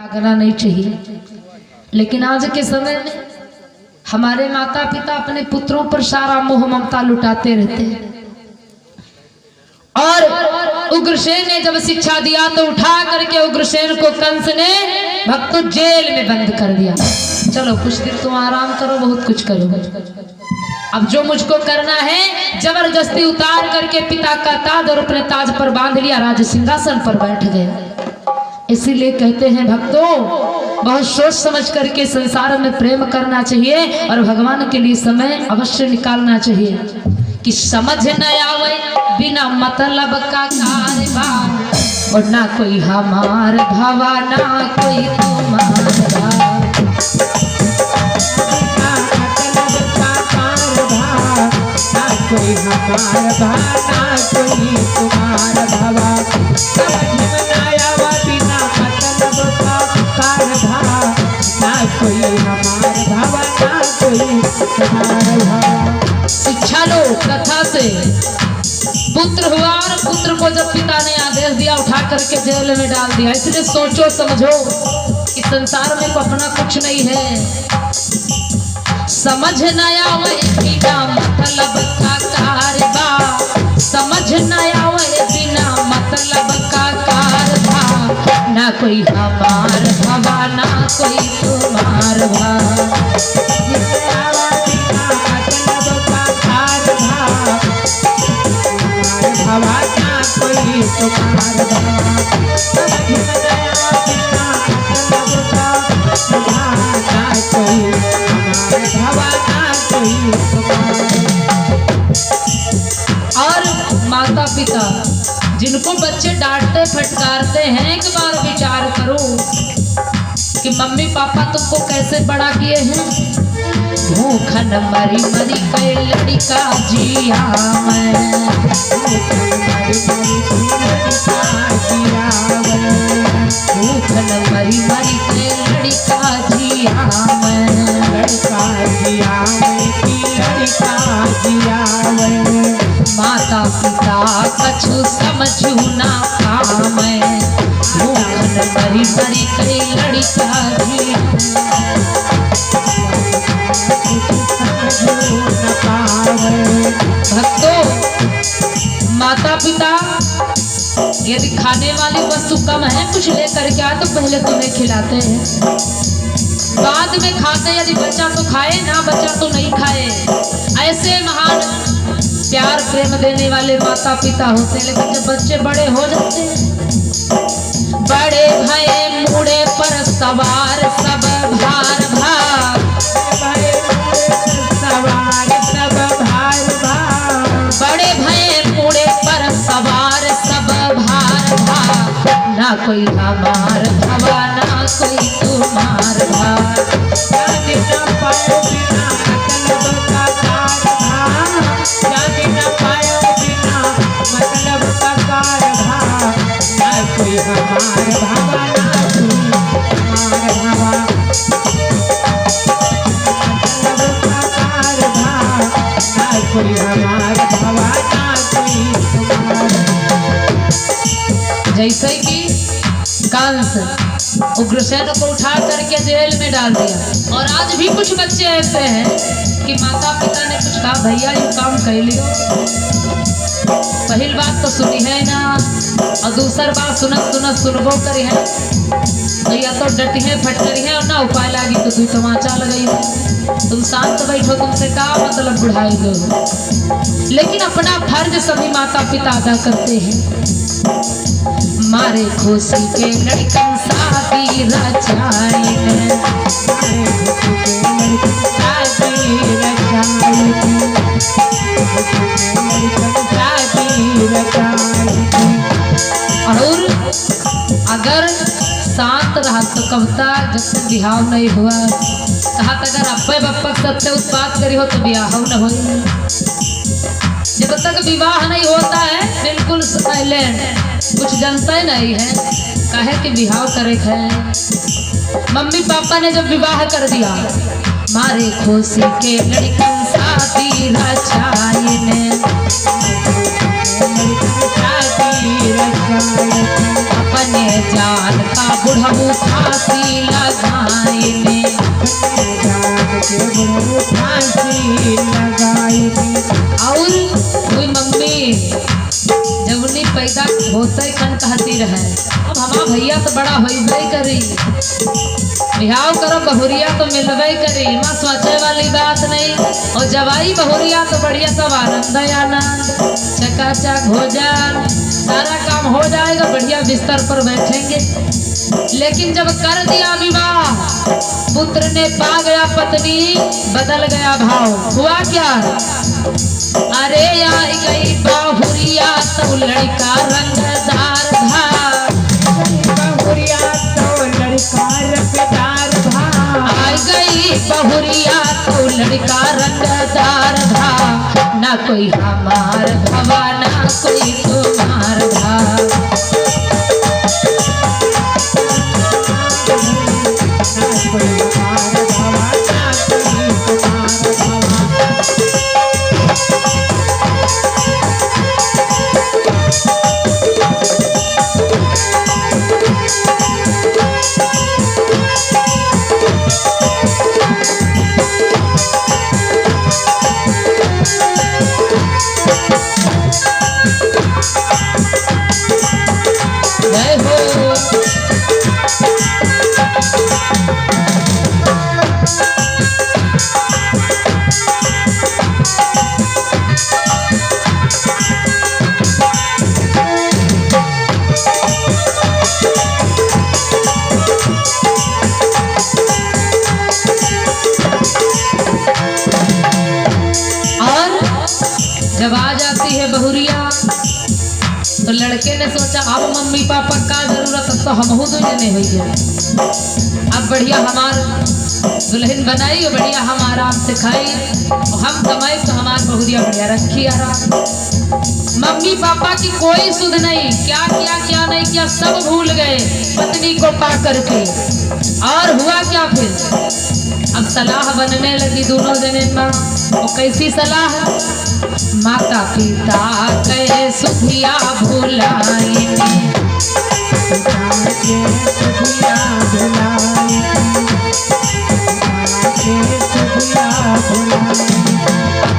भागना नहीं चाहिए। लेकिन आज के समय में हमारे माता पिता अपने पुत्रों पर सारा मोह ममता लुटाते रहते हैं। और उग्रसेन ने जब शिक्षा दिया तो उठा करके उग्रसेन को कंस ने भक्तों जेल में बंद कर दिया। चलो कुछ दिन तुम आराम करो, बहुत कुछ करो, अब जो मुझको करना है जबरदस्ती उतार करके पिता का ताज और अपने ताज पर बांध लिया, राज सिंहासन पर बैठ गए। इसीलिए कहते हैं भक्तों, बहुत सोच समझ करके संसार में प्रेम करना चाहिए और भगवान के लिए समय अवश्य निकालना चाहिए। कि समझ न आवे बिना मतलब का कारबार, और ना कोई हमार भावा ना कोई तुम्हारा, कोई हमार भाना कोई तुम्हार भवा, समझ में आया बिना मतलब का कारभा, ना कोई हमार भवा ना कोई तुम्हार भवा। शिक्षा लो कथा से। पुत्र हुआ और पुत्र को जब पिता ने आदेश दिया उठा करके जेल में डाल दिया। इसलिए सोचो समझो कि संसार में को अपना कुछ नहीं है। समझ न आवे बिना मतलब का कारबा, समझ न आवे बिना मतलब का कारबा, ना कोई हमार भवा ना कोई तुम्हार भा, बिना मतलब का कारभा, भवा ना कोई तुम्हार भवा, समझ में आया बिना मतलब का भाना कोई और माता पिता जिनको बच्चे डांटते फटकारते हैं, एक बार विचार करो कि मम्मी पापा तुमको कैसे बड़ा किए हैं। भूखन मरी मरी के लड़का जिया मैं, भूखन मरी मरी के लड़का जिया मैं, लड़का जिया लड़का जिया माता पिता कछु समझू ना काम, भूखन मरी मरी के लड़का जिया। भक्तों, माता पिता यदि खाने वाली वस्तु कम है कुछ लेकर के आ तो पहले तुम्हें खिलाते हैं, बाद में खाते। यदि बच्चा तो खाए ना, बच्चा तो नहीं खाए। ऐसे महान प्यार प्रेम देने वाले माता पिता होते हैं। लेकिन जब बच्चे बड़े हो जाते हैं, बड़े भये मुड़े पर सवार सब भार भार, सवार सब भार भार, बड़े भये मुड़े पर सवार सब भार भार, ना कोई हमार भवा ना कोई तुम्हार भार, जाने न पायो बिना मतलब का कारभा, जाने न पायो बिना मतलब का कारभा, ना कोई हमार भावा ना कोई हमार भावा, मतलब का कारभा, ना कोई हमार भावा ना कोई तुम्हार। जैसे कि कंस उग्रसेन को उठा करके जेल में डाल दिया। और आज भी कुछ बच्चे ऐसे हैं कि माता पिता ने कुछ कहा, भैया ये काम कर लियो, पहली बात तो सुनी है ना, और दूसर बात सुनबो करी है तो या तो डटी है फटकरी है और ना उपाय लागी तो तू तमाचा लगाई है। तुम शांत बैठो, तुमसे का मतलब बुढ़ाई लो। लेकिन अपना फर्ज सभी माता पिता अदा करते हैं। मारे खुशी के लड़कन शादी रचाई है, और अगर शांत रहा तो कविता जब तक बिहाव नहीं हुआ, कहा अगर अब्बे बप्पा सत्य उत्पाद करी हो तो बिहाव न हो। जब तक विवाह नहीं होता है बिल्कुल साइलेंट, कुछ जनता ही नहीं है, कहे कि विवाह करे है। मम्मी पापा ने जब विवाह कर दिया, मारे खुशी के लड़कन शादी रचाई ने, अपने जान का बुढ़ऊ फांसी लगाएंगे। फांसी लगाएगी। और कोई मम्मी जब उन्हें पैदा होते खन कहती रहे अब हमारा भैया तो बड़ा होइबे करी, बिहाव करो बहुरिया तो मिलबे करी, माँ सोचे वाली बात नहीं। और जवाई बहुरिया तो बढ़िया सब आनंद आनंद, चकाचक भोजन सारा काम हो जाएगा, बढ़िया बिस्तर पर बैठेंगे। लेकिन जब कर दिया विवाह, पुत्र ने पा गया पत्नी, बदल गया भाव। हुआ क्या? अरे आई गई बहुरिया तो लड़का रंगदार था, बहुरिया तो लड़का रंगदार था। आई गई बहुरिया तो लड़का रंगदार था, ना कोई हमार भवा ना कोई तुम्हार भा। जय हो। और जब आ जाती है बहुरिया तो लड़के ने सोचा अब मम्मी पापा का जरूरत, अब तो हमहू दो जने हो गए। अब बढ़िया हमार दुल्हन बनाई और बढ़िया हम आराम से खाई और हम कमाई तो हमार बहुरिया बढ़िया रखी आराम। मम्मी पापा की कोई सुध नहीं, क्या किया क्या नहीं किया सब भूल गए पत्नी को पा करके। और हुआ क्या फिर? अब सलाह बनने लगी दोनों जने माँ। और कैसी सलाह? माता पिता कहे सुधिया भुलाएंगे,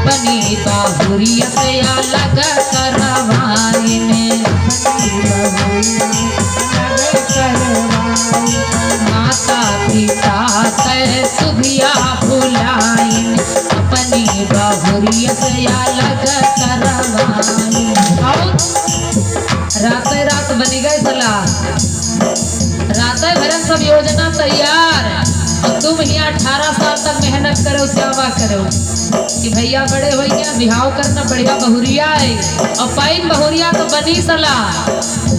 अपनी बहुरिया से अलग करवाएंगे। माता पिता कहे सुधिया भुलाएंगे, अपनी बहुरिया से अलग करवाएंगे। और रातें रात बनी गए सलाह, रातें भरन सब योजना तैयार। और तुम यहाँ 18 साल तक मेहनत करो, सेवा करो कि भैया बड़े हो गया, बिहाव करना बढ़िया बहुरिया है। और पैन बहुरिया तो बनी सलाह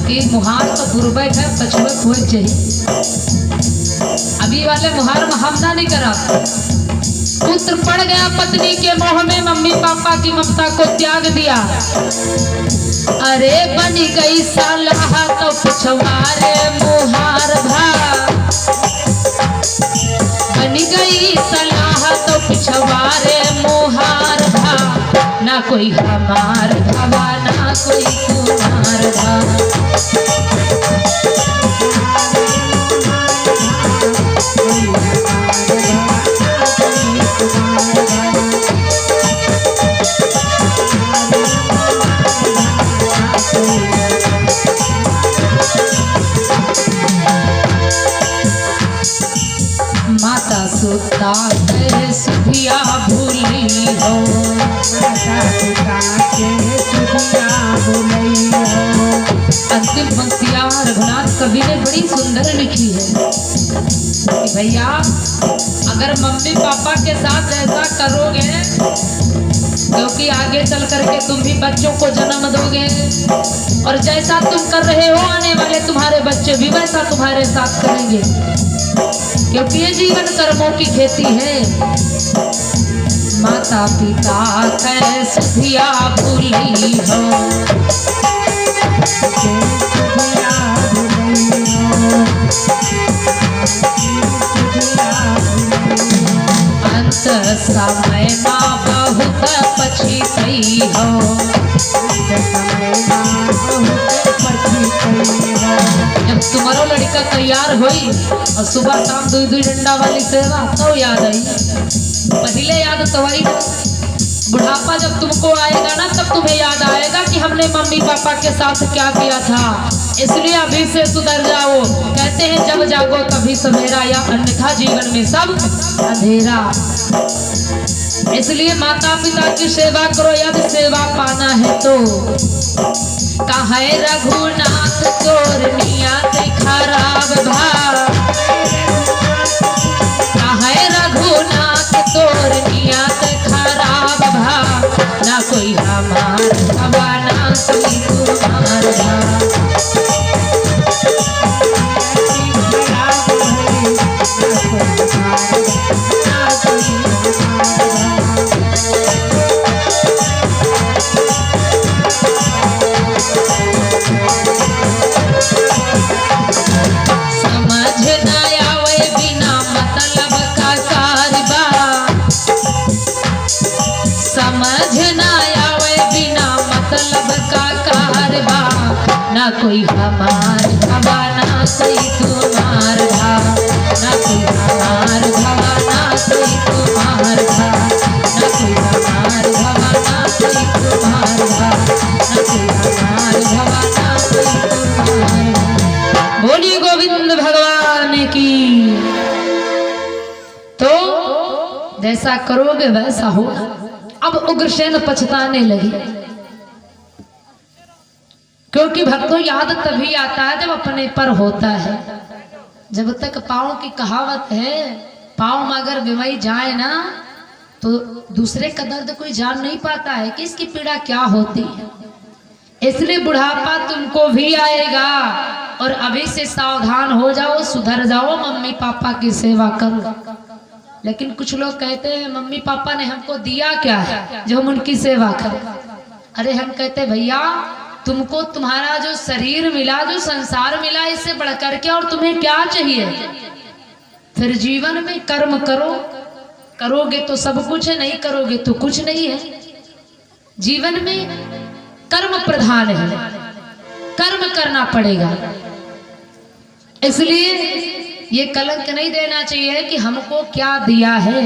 कि मुहार तो गुरबैठ है, पछुए खोज चाहिए। अभी वाले मुहार में हमना नहीं करा। पुत्र पड़ गया पत्नी के मोह में, मम्मी पापा की ममता को त्याग दिया। अरे बनी गई सलाह तो पिछवारे मुहार भा, बनी गई सलाह तो पिछवारे मुहार भा, ना कोई हमार भवा ना कोई तुम्हार भा। माता सुता कहे सुधिया भूली हो, माता पिता के सुधिया भूली हो। अंतिम पंक्तियां रघुनाथ कवि ने बड़ी सुंदर लिखी है कि भैया अगर मम्मी पापा के साथ ऐसा करोगे, क्योंकि आगे चल करके तुम भी बच्चों को जन्म दोगे और जैसा तुम कर रहे हो आने वाले तुम्हारे बच्चे भी वैसा तुम्हारे साथ करेंगे, क्योंकि ये जीवन कर्मों की खेती है। माता पिता कहे सुधिया भूली हो, अंत समय माँ बहुत पछताई हो, जब तुम्हारा लड़का तैयार हुई और सुबह शाम 2-2 डंडा वाली सेवा तो याद आई। पहले याद तो आई, बुढ़ापा जब तुमको आएगा ना तब तुम्हें याद आएगा कि हमने मम्मी पापा के साथ क्या किया था। इसलिए अभी से सुधर जाओ। कहते हैं जब जागो तभी सवेरा, या अन्यथा जीवन में सब अंधेरा। इसलिए माता पिता की सेवा करो, यदि सेवा पाना है तो। कहे रघुनाथ तोर नियत खराब भा, कहे रघुनाथ तोर नियत खराब भा, ना कोई हमार भवा ना कोई तुम्हार भा। ना कोई हमार भवा ना कोई तुम्हार भा, ना कोई हमार भवा ना कोई तुम्हार भा, ना कोई हमार भवा ना कोई तुम्हार भा, ना कोई हमार भवा ना कोई तुम्हार भा। बोली गोविंद भगवान की। तो जैसा करोगे वैसा होगा। अब उग्रसेन पछताने लगे, क्योंकि भक्तों याद तभी आता है जब अपने पर होता है। जब तक पाँव की कहावत है, पाँव में अगर बीमारी जाए ना तो दूसरे का दर्द कोई जान नहीं पाता है कि इसकी पीड़ा क्या होती है। इसलिए बुढ़ापा तुमको भी आएगा और अभी से सावधान हो जाओ, सुधर जाओ, मम्मी पापा की सेवा करो। लेकिन कुछ लोग कहते हैं मम्मी पापा ने हमको दिया क्या है जो हम उनकी सेवा करें। अरे हम कहते भैया तुमको तुम्हारा जो शरीर मिला, जो संसार मिला, इससे बढ़कर के और तुम्हें क्या चाहिए। फिर जीवन में कर्म करो, करोगे तो सब कुछ है, नहीं करोगे तो कुछ नहीं है। जीवन में कर्म प्रधान है, कर्म करना पड़ेगा। इसलिए ये कलंक नहीं देना चाहिए कि हमको क्या दिया है।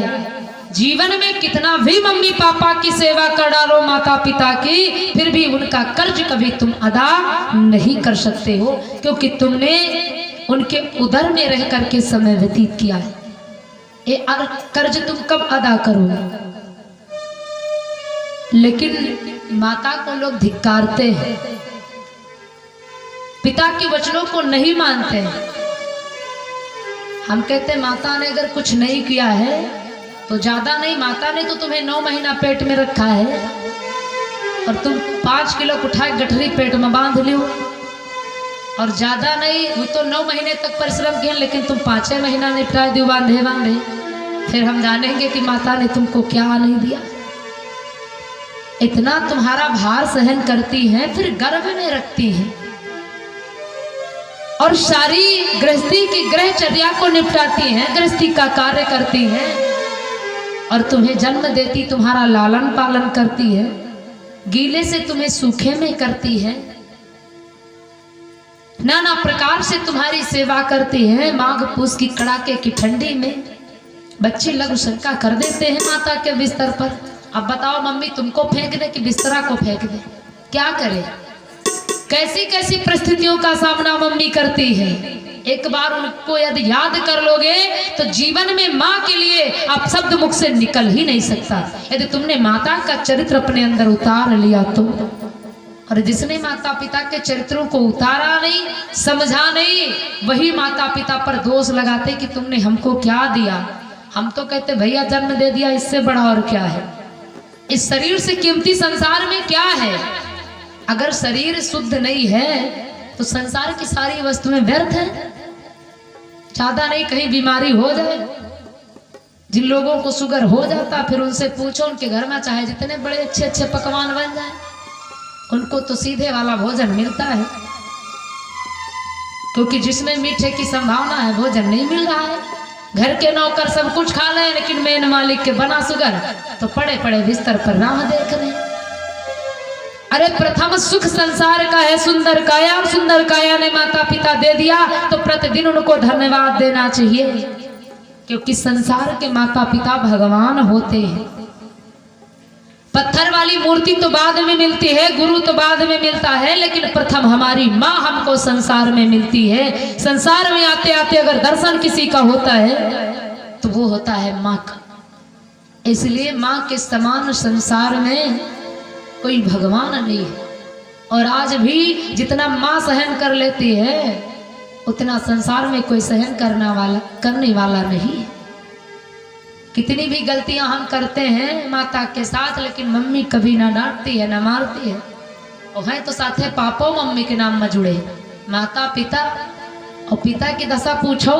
जीवन में कितना भी मम्मी पापा की सेवा कर डालो, माता पिता की, फिर भी उनका कर्ज कभी तुम अदा नहीं कर सकते हो, क्योंकि तुमने उनके उदर में रह करके समय व्यतीत किया है। ये कर्ज तुम कब अदा करोगे। लेकिन माता को लोग धिक्कारते हैं, पिता के वचनों को नहीं मानते हैं। हम कहते माता ने अगर कुछ नहीं किया है तो ज्यादा नहीं, माता ने तो तुम्हें 9 महीना पेट में रखा है और तुम 5 किलो उठाए गठरी पेट में बांध लियो, और ज्यादा नहीं, वो तो 9 महीने तक परिश्रम किए, लेकिन तुम 5 महीना निपटाए दियो बांधे बांधे। फिर हम जानेंगे कि माता ने तुमको क्या नहीं दिया। इतना तुम्हारा भार सहन करती हैं, फिर गर्भ में रखती हैं और सारी गृहस्थी की ग्रहचर्या को निपटाती हैं, गृहस्थी का कार्य करती हैं और तुम्हें जन्म देती, तुम्हारा लालन पालन करती है, गीले से तुम्हें सूखे में करती है, नाना प्रकार से तुम्हारी सेवा करती है। माघ पूस की कड़ाके की ठंडी में बच्चे लघु शंका कर देते हैं माता के बिस्तर पर। अब बताओ मम्मी तुमको फेंक दे कि बिस्तरा को फेंक दे, क्या करे। कैसी कैसी परिस्थितियों का सामना मम्मी करती है। एक बार उनको यदि याद कर लोगे तो जीवन में माँ के लिए आप शब्द मुख से निकल ही नहीं सकता। यदि तुमने माता का चरित्र अपने अंदर उतार लिया तो, और जिसने माता पिता के चरित्रों को उतारा नहीं, समझा नहीं, वही माता पिता पर दोष लगाते कि तुमने हमको क्या दिया। हम तो कहते भैया जन्म दे दिया, इससे बड़ा और क्या है। इस शरीर से कीमती संसार में क्या है। अगर शरीर शुद्ध नहीं है तो संसार की सारी वस्तुएं व्यर्थ है। ज्यादा नहीं, कहीं बीमारी हो जाए, जिन लोगों को शुगर हो जाता फिर उनसे पूछो, उनके घर में चाहे जितने बड़े अच्छे अच्छे पकवान बन जाए, उनको तो सीधे वाला भोजन मिलता है, क्योंकि जिसमें मीठे की संभावना है भोजन नहीं मिल रहा है। घर के नौकर सब कुछ खा रहे हैं, लेकिन मेन मालिक के बना शुगर तो पड़े पड़े बिस्तर पर राह देख रहे हैं। अरे प्रथम सुख संसार का है सुंदर काया, और सुंदर काया ने माता पिता दे दिया तो प्रतिदिन उनको धन्यवाद देना चाहिए, क्योंकि संसार के माता पिता भगवान होते हैं। पत्थर वाली मूर्ति तो बाद में मिलती है, गुरु तो बाद में मिलता है, लेकिन प्रथम हमारी माँ हमको संसार में मिलती है। संसार में आते आते अगर दर्शन किसी का होता है तो वो होता है माँ का। इसलिए माँ के समान संसार में कोई भगवान नहीं है। और आज भी जितना माँ सहन कर लेती है उतना संसार में कोई सहन करने वाला नहीं है। कितनी भी गलतियां हम करते हैं माता के साथ, लेकिन मम्मी कभी ना डांटती है ना मारती है। और है तो साथ है पापा मम्मी के नाम में जुड़े माता पिता। और पिता की दशा पूछो,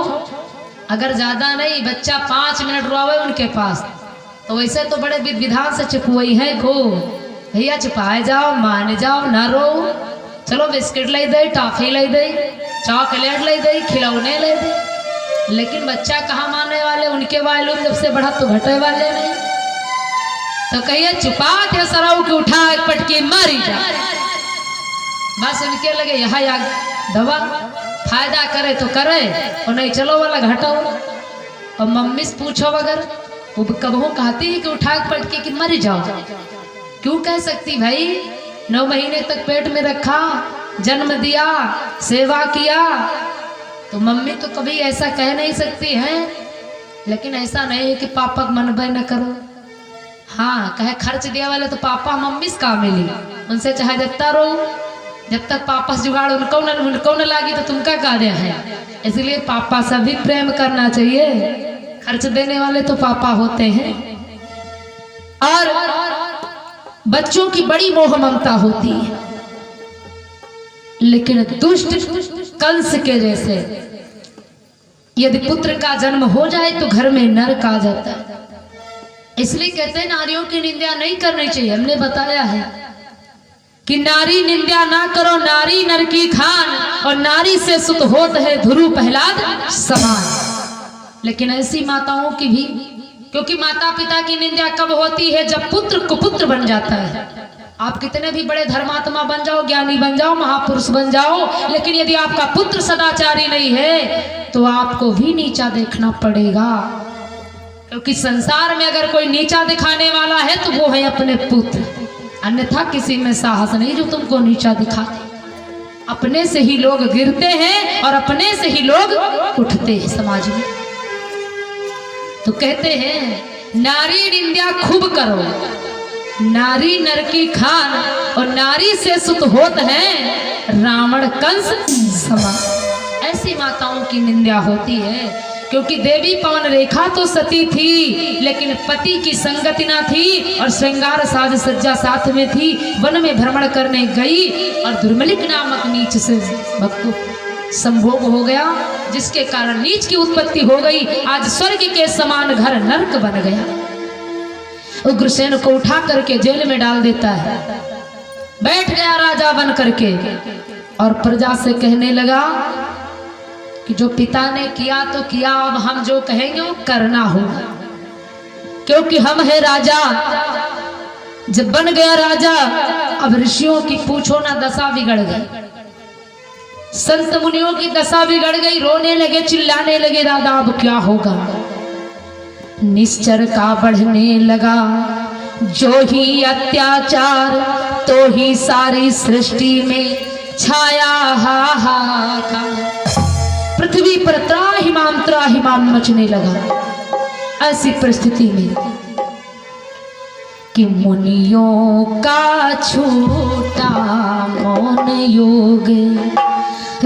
अगर ज्यादा नहीं बच्चा 5 मिनट रोवे उनके पास तो वैसे तो बड़े विधि विधान से चुपवई है को भैया छुपाए जाओ, मान जाओ, ना रो, चलो बिस्किट ले दे, टॉफी ले दे, चॉकलेट ले दे, खिलौने ले दे। लेकिन बच्चा कहाँ मानने वाले, उनके वालूम जब से बढ़ा तो घटे वाले नहीं। तो कहिए चुपा थे सराऊ की उठा एक पटकी मारी जा, बस उनके लगे यहाँ या दवा फायदा करे तो करे और नहीं चलो वाला घटाओ। और मम्मी से पूछो अगर वो कबहू कहती है कि उठा एक पटकी की मर जाओ, क्यों कह सकती भाई? 9 महीने तक पेट में रखा, जन्म दिया, सेवा किया, तो मम्मी तो कभी ऐसा कह नहीं सकती है। लेकिन ऐसा नहीं है कि पापा मन भय न करो। हाँ कहे खर्च दिया वाले तो पापा मम्मी से का मिली, उनसे चाहे जितना रो, जब तक पापा से जुगाड़ उनको न लागी तो तुमका का दे है। इसलिए पापा से भी प्रेम करना चाहिए, खर्च देने वाले तो पापा होते हैं। और बच्चों की बड़ी मोह ममता होती है, लेकिन दुष्ट कंस के जैसे यदि पुत्र का जन्म हो जाए तो घर में नरक आ जाता है। इसलिए कहते हैं नारियों की निंदा नहीं करनी चाहिए। हमने बताया है कि नारी निंदा ना करो, नारी नर की खान, और नारी से सुत होत है ध्रुव प्रहलाद समान। लेकिन ऐसी माताओं की भी, क्योंकि माता पिता की निंदा कब होती है? जब पुत्र कुपुत्र बन जाता है। आप कितने भी बड़े धर्मात्मा बन जाओ, ज्ञानी बन जाओ, महापुरुष बन जाओ, लेकिन यदि आपका पुत्र सदाचारी नहीं है तो आपको भी नीचा देखना पड़ेगा। क्योंकि संसार में अगर कोई नीचा दिखाने वाला है तो वो है अपने पुत्र, अन्यथा किसी में साहस नहीं जो तुमको नीचा दिखाते। अपने से ही लोग गिरते हैं और अपने से ही लोग उठते हैं समाज में। तो कहते हैं नारी निंदा खूब करो, नारी नर की खान, और नारी से सुत होत है रावण कंस समान। ऐसी माताओं की निंदा होती है, क्योंकि देवी पवन रेखा तो सती थी, लेकिन पति की संगति ना थी और श्रृंगार साज सज्जा साथ में थी। वन में भ्रमण करने गई और दुर्मलिक नामक नीच से भक्तों संभोग हो गया, जिसके कारण नीच की उत्पत्ति हो गई। आज स्वर्ग के समान घर नरक बन गया। उग्रसेन को उठा करके जेल में डाल देता है। बैठ गया राजा बन करके और प्रजा से कहने लगा कि जो पिता ने किया तो किया, अब हम जो कहेंगे वो करना होगा, क्योंकि हम है राजा। जब बन गया राजा, अब ऋषियों की पूछो ना दशा बिगड़ गई, संत मुनियों की दशा बिगड़ गई। रोने लगे, चिल्लाने लगे, दादा अब क्या होगा? निश्चर का बढ़ने लगा जो ही अत्याचार, तो ही सारी सृष्टि में छाया हाहाकार। पृथ्वी पर त्राहिमाम मचने लगा। ऐसी परिस्थिति में कि मुनियों का छूटा मौन योग,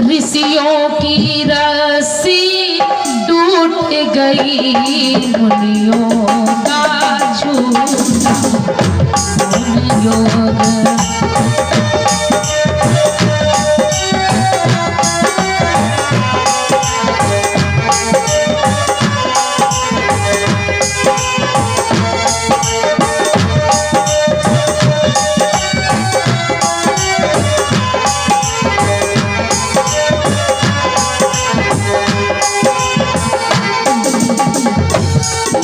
ऋषियों की रस्सी टूट गई। मुनियों का छूटा मौन योग,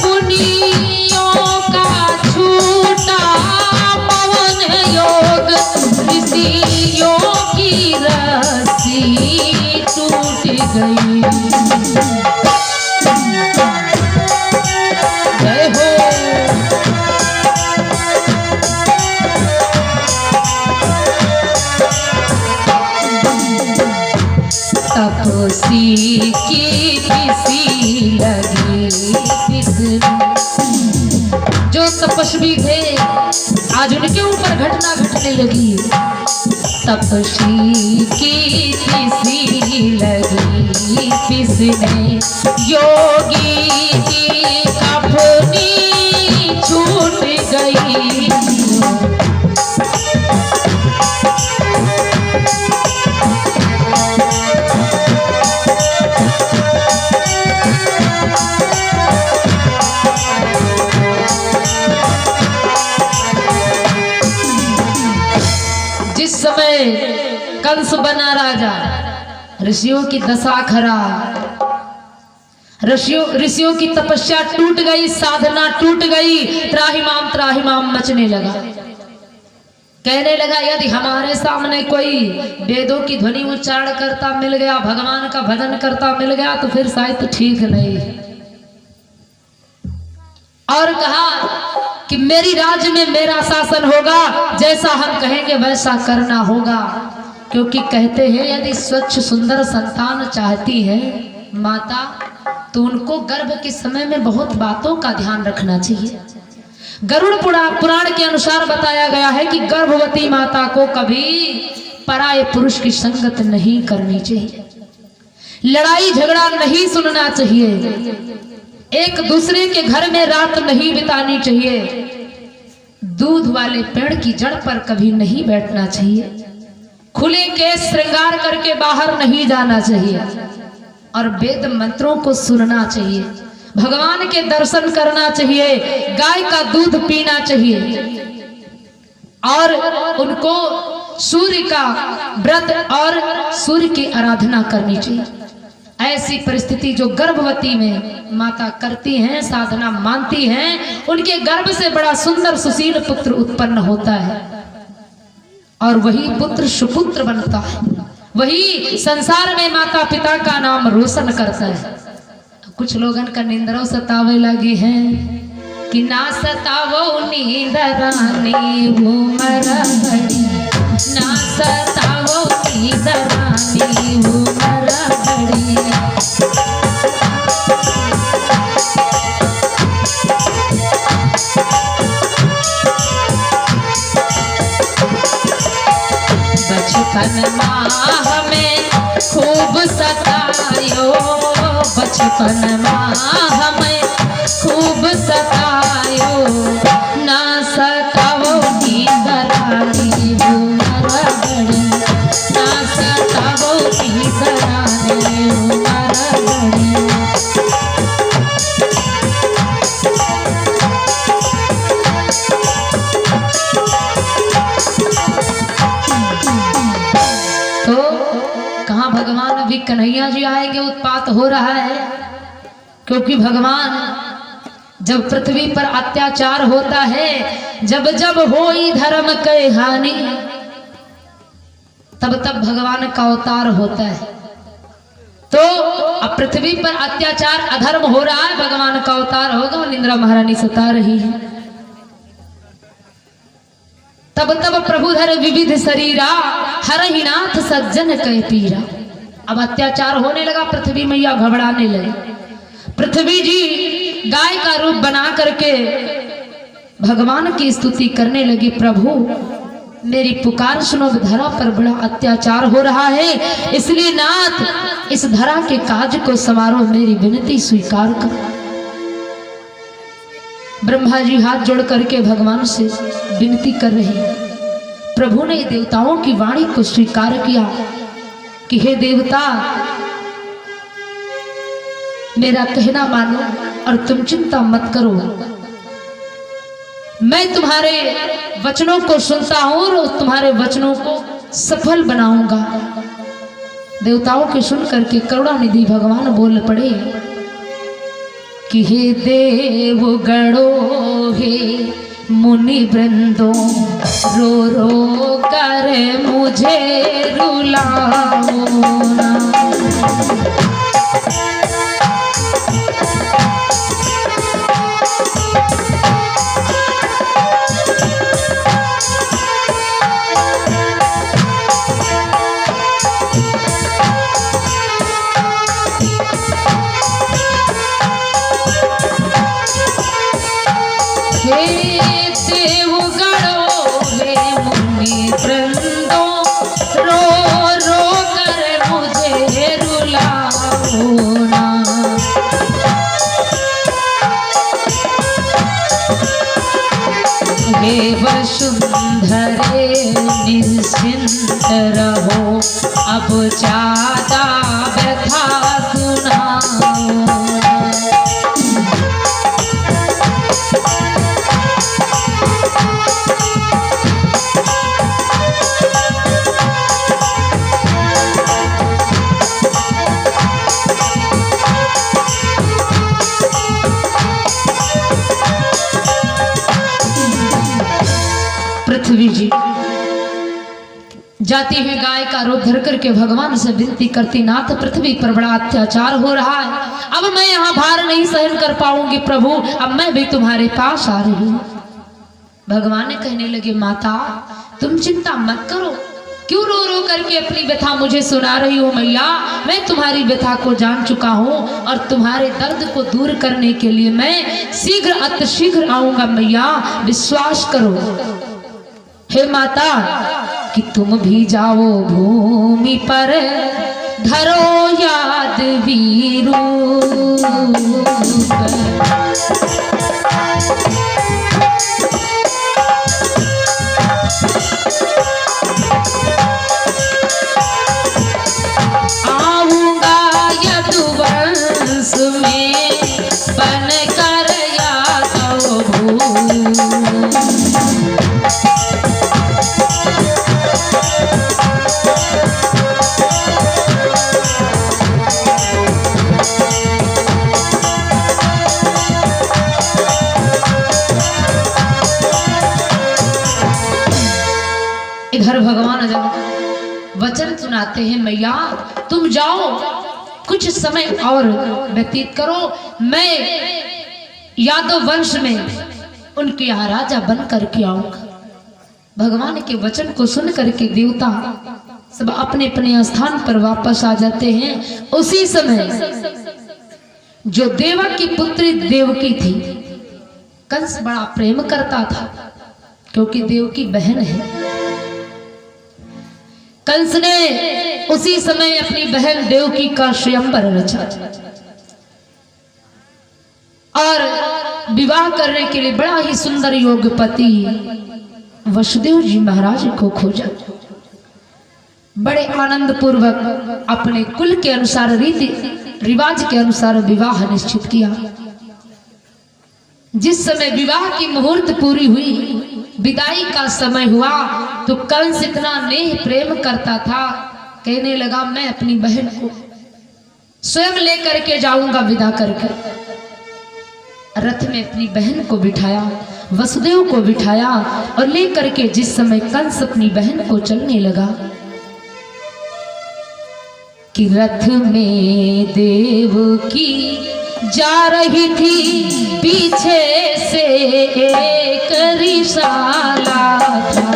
मुनियों का छूटा मौन योग, तपस्वी थे, आज उनके ऊपर घटना घटने लगी। तपस्वी की किसी लगी किसने, योगी की अपनी छूट गई। जिस समय कंस बना राजा, ऋषियों की दशा खराब, ऋषियों की तपस्या टूट गई, साधना टूट गई, त्राहिमाम मचने लगा। कहने लगा यदि हमारे सामने कोई वेदों की ध्वनि उच्चारण करता मिल गया, भगवान का भजन करता मिल गया तो फिर शायद ठीक नहीं। और कहा कि मेरी राज्य में मेरा शासन होगा, जैसा हम कहेंगे वैसा करना होगा। क्योंकि कहते हैं यदि स्वच्छ सुंदर संतान चाहती है माता, तो उनको गर्भ के समय में बहुत बातों का ध्यान रखना चाहिए। गरुड़ पुराण के अनुसार बताया गया है कि गर्भवती माता को कभी पराये पुरुष की संगत नहीं करनी चाहिए, लड़ाई झगड़ा नहीं सुनना चाहिए, एक दूसरे के घर में रात नहीं बितानी चाहिए, दूध वाले पेड़ की जड़ पर कभी नहीं बैठना चाहिए, खुले केस श्रृंगार करके बाहर नहीं जाना चाहिए, और वेद मंत्रों को सुनना चाहिए, भगवान के दर्शन करना चाहिए, गाय का दूध पीना चाहिए, और उनको सूर्य का व्रत और सूर्य की आराधना करनी चाहिए। ऐसी परिस्थिति जो गर्भवती में माता करती हैं, साधना मानती हैं, उनके गर्भ से बड़ा सुंदर सुशील पुत्र उत्पन्न होता है, और वही पुत्र सुपुत्र बनता है, वही संसार में माता पिता का नाम रोशन करता है। कुछ लोगन का निंद्रो सतावे लगी है कि ना सतावो नींद रानी घूमर घड़ी, ना सतावो नींद रानी घूमर घड़ी। बचपन माँ हमें खूब सतायो, बचपन माँ हमें खूब सतायो, ना सतावो नींद रानी घूमर घड़ी, ना सतावो नींद रानी घूमर घड़ी। भगवान अभी कन्हैया जी आएंगे, उत्पात हो रहा है, क्योंकि भगवान जब पृथ्वी पर अत्याचार होता है, जब जब होई धर्म के हानि, तब तब भगवान का अवतार होता है। तो अब पृथ्वी पर अत्याचार अधर्म हो रहा है, भगवान का अवतार होगा, और इंदिरा महारानी सता रही है। तब तब प्रभुधर विविध शरीरा, हरहि नाथ सज्जन कह पीरा। अब अत्याचार होने लगा, पृथ्वी मैया घबराने लगी। पृथ्वी जी गाय का रूप बना करके भगवान की स्तुति करने लगी, प्रभु मेरी पुकार सुनो, धरा पर बड़ा अत्याचार हो रहा है, इसलिए नाथ इस धरा के काज को संवारो, मेरी विनती स्वीकार करो। ब्रह्मा जी हाथ जोड़ करके भगवान से विनती कर रहे हैं। प्रभु ने देवताओं की वाणी को स्वीकार किया कि हे देवता, मेरा कहना मानो और तुम चिंता मत करो, मैं तुम्हारे वचनों को सुनता हूं और तुम्हारे वचनों को सफल बनाऊंगा। देवताओं के सुन करके करुणानिधि भगवान बोल पड़े कि हे देव गणों, हे मुनि वृंदों, रो रो कर मुझे रुलाओ ना। हे हे वसुंधरे निश्चिंत रहो, अब ज्यादा व्यथा सुनाओ। पृथ्वी जी जाती हुई गाय का रूप धर करके भगवान से विनती करती, नाथ पृथ्वी पर बड़ा अत्याचार हो रहा है, अब मैं यहाँ भार नहीं सहन कर पाऊंगी प्रभु, अब मैं भी तुम्हारे पास आ रही हूँ। भगवान ने कहने लगे, माता तुम चिंता मत करो, क्यों रो रो करके अपनी व्यथा मुझे सुना रही हो मैया, मैं तुम्हारी व्यथा को जान चुका हूँ और तुम्हारे दर्द को दूर करने के लिए मैं शीघ्र अतिशीघ्र आऊंगा मैया, विश्वास करो। हे माता कि तुम भी जाओ भूमि पर, धरो याद वीरू आऊंगा यदुवंश में बन कर यादव भू। इधर भगवान जब वचन सुनाते हैं, मैया तुम जाओ कुछ समय और व्यतीत करो, मैं यादव वंश में उनके यहाँ राजा बन करके आऊंगा। भगवान के वचन को सुन करके देवता सब अपने अपने स्थान पर वापस आ जाते हैं। उसी समय जो देवक की पुत्री देवकी थी, कंस बड़ा प्रेम करता था क्योंकि देवकी बहन है। कंस ने उसी समय अपनी बहन देवकी का स्वयंवर रचा और विवाह करने के लिए बड़ा ही सुंदर योग्यपति वसुदेव जी महाराज को खोजा। बड़े आनंद पूर्वक अपने कुल के अनुसार, रीति रिवाज के अनुसार विवाह निश्चित किया। जिस समय विवाह की मुहूर्त पूरी हुई, विदाई का समय हुआ, तो कंस इतना नेह प्रेम करता था, कहने लगा मैं अपनी बहन को स्वयं लेकर के जाऊंगा विदा करके। रथ में अपनी बहन को बिठाया, वसुदेव को बिठाया और लेकर के जिस समय कंस अपनी बहन को चलने लगा कि रथ में देवकी जा रही थी, पीछे से एक रिसाला था।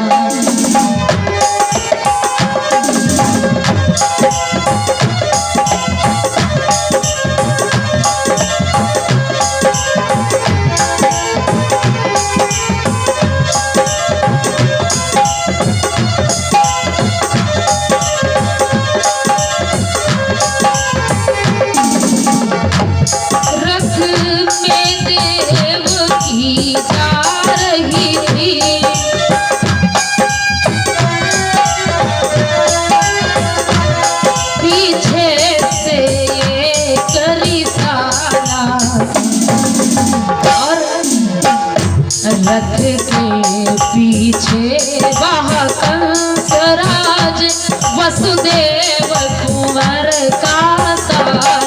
रथ के पीछे वह कंसराज, वसुदेव कुंवर का साला।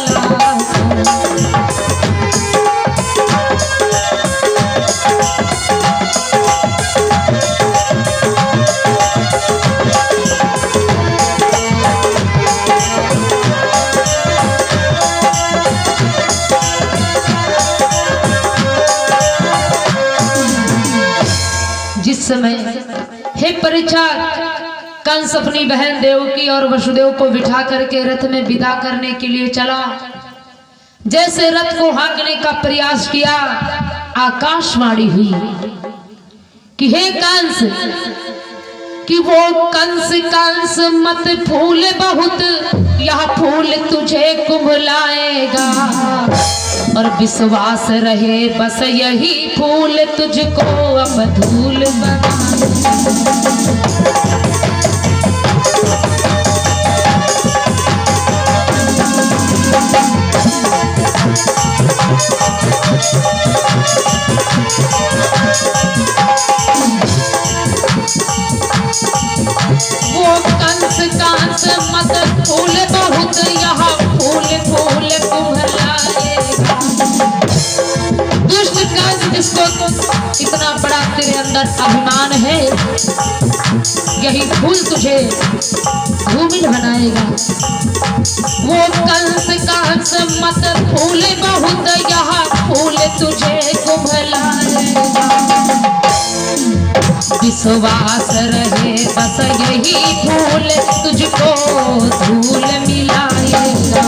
जिस समय हे परीक्षक, कंस अपनी बहन देवकी और वसुदेव को बिठा करके रथ में विदा करने के लिए चला। जैसे रथ को हाँकने का प्रयास किया, आकाशवाणी हुई कि हे कंस, कि वो कंस कंस मत फूल बहुत, यह फूल तुझे कुम्भलाएगा। और विश्वास रहे बस यही फूल तुझको अब धूल वो कंस कंस मत फूल बहुत, यहाँ फूल फूल कुम्भलाएगा। दुष्ट कंस जिसको इतना बड़ा तेरे अंदर अभिमान है, यही फूल तुझे धूमिल बनाएगा। वो कंस कंस मत फूल बहुत, यहाँ फूल तुझे कुम्भलाएगा। विश्वास रहे बस यही फूल तुझको धूल मिलाएगा।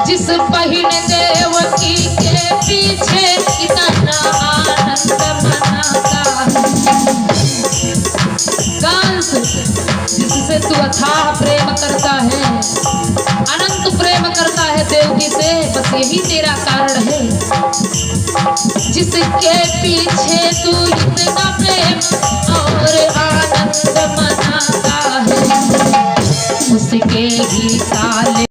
जिस बहिन देवकी के पीछे इतना आनंद मनाता, कंस जिससे तू अथाह प्रेम करता है, अनंत प्रेम करता है देवकी से, बस यही तेरा कारण है। जिसके पीछे तू इतना प्रेम और आनंद मनाता है, उसके ही काले